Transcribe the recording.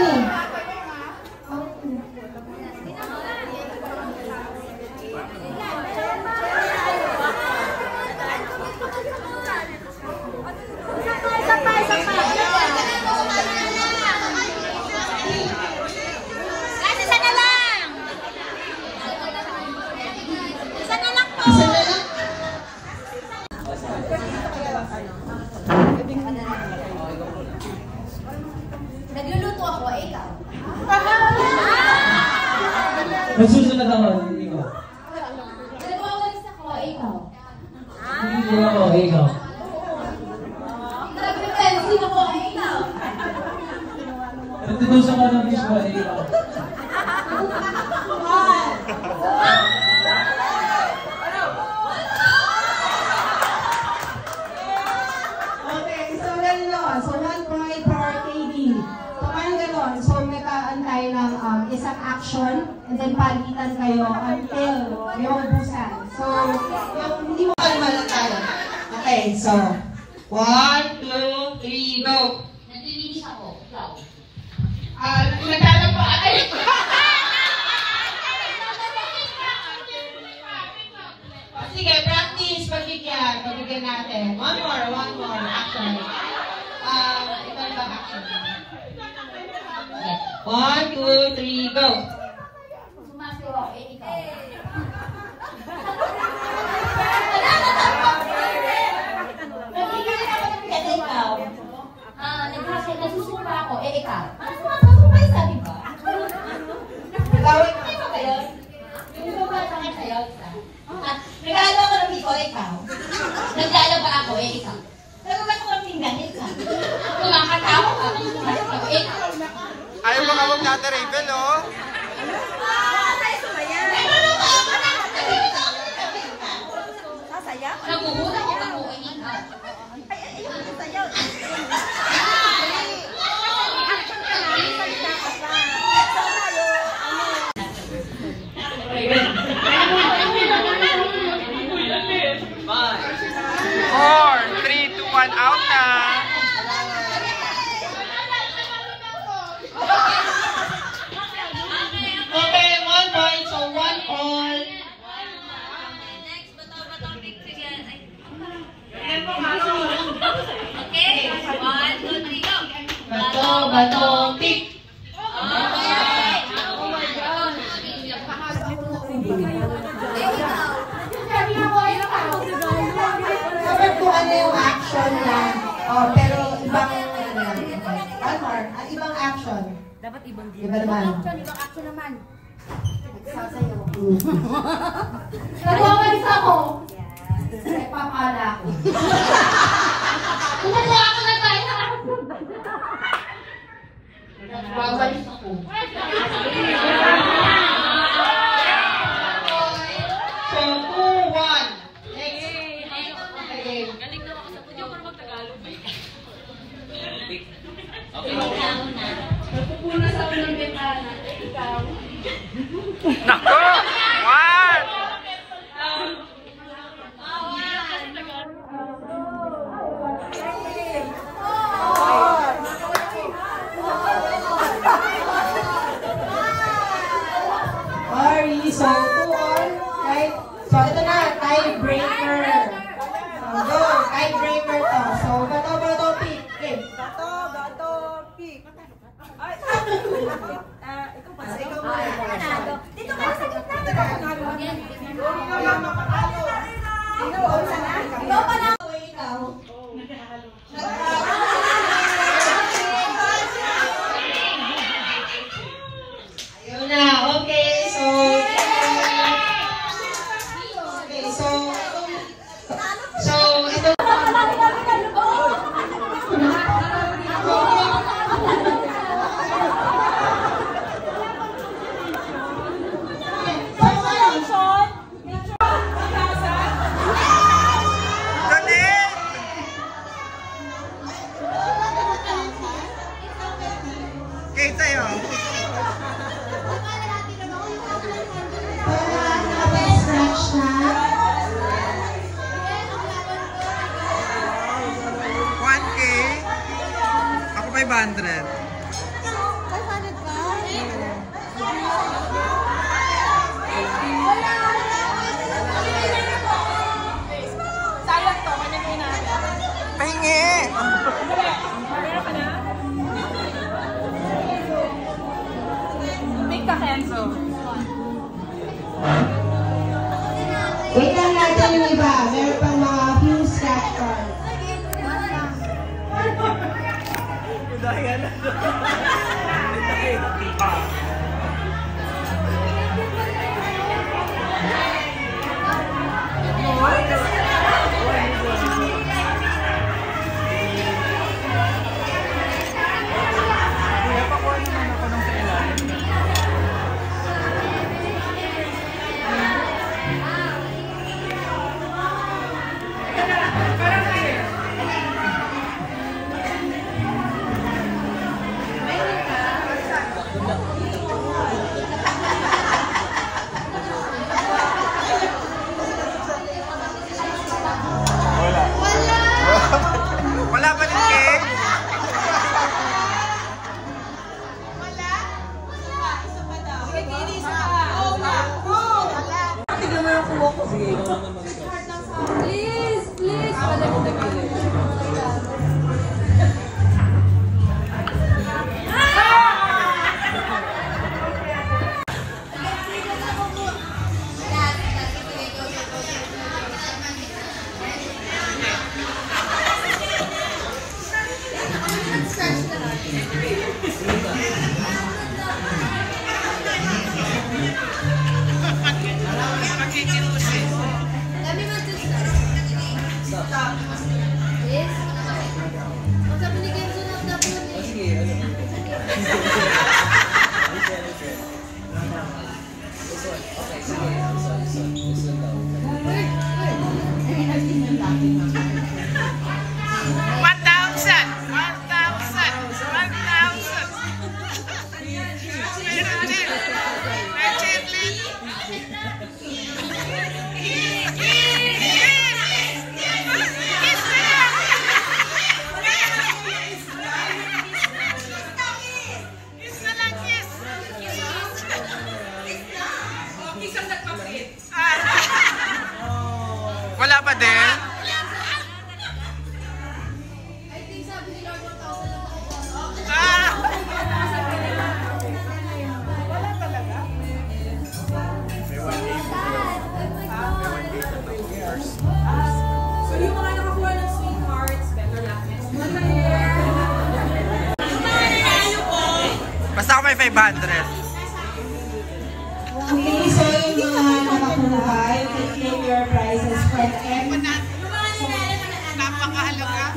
Jenny. Nagluluto ako, ikaw. Nagsusunod ako, ikaw. Nagwawalis ako, ikaw. Hindi ako, ikaw. Nagpe-pencil ako, ikaw. Nagtutusan ka ng fish ba, ikaw. Okay, so gano'n. So 1 point for KD. So parang gano'n. So may kaantay ng isang action and then palitan kayo until may ubusan. So yung hindi mo kalma lang tayo. Okay, so 1, 2, 3, go! Naglilinis ako, ikaw. Nagtalang pa ay! Sige, practice. Pagbigyan natin. One more. Action. Ito yung action. 1, 2, 3, go! Sumasayaw ako, ikaw. Nagbibigay ako ng piyata, ikaw. Nagsusumpa ako, ikaw. Sumasumpa, sabi ba? Gawin mo. Ikaw ba yun? Yung iba ba sa akin sa'yo, isa? Regalo ako ng biko, ikaw. Naglalaba ako, ikaw. Nagbabat ako ng pinggan, ikaw. Kumakatawa ka, sumasayaw, ikaw. Ayaw mo kawag natin, Raven, oh. Naguhula ko ako, ikaw. Four, 3, 2, 1, out na. Okay, 1 point. So 1 all. Next, bato-batong pick together. Okay, 1, 2, 3, go! Bato, pick. Okay! Oh my God! Dapat kung ano yung action lang. Oh, pero ibang one more. Ibang action. Dapat ibang Iba naman. Ibang action naman. Nagsasayaw. Nagwawalis ako! Nagpapala ako. Kumukuha ako na tayo! Nagwawalis ako. So, 2, 1. Next. Okay. Galing daw ako sa pudyo para mag-Tagalog. Okay. Napupunas ako ng bintana. Ikaw. Nako! 1! Sorry. So, 2 all. Right? So, ito na. Tiebreaker. So, go. Tiebreaker to. So, bato, pick. Okay. Gato, pick. Ay, ikaw pa. Ikaw muna. Dito ka sa gitna. Ikaw pa na. Ikaw. Ayun na. Okay. So, ito. Okay, tayo. Stretch na. 1K. Ako 500. Sayang to, managay natin. Pahingi! Meron ka na? Pick ka, Kenzo. Wait lang natin yung iba. Meron pang mga few scratch cards. Wala pa din, Kay? Sige, ikaw naman mag-ikaw. Please, please. Wala pa din? So yung mga nakakuha ng sweethearts, better luck next year. Basta ako may 500. Okay, so yung mga nakakuha, you can claim your prizes from M. Napakahalaga.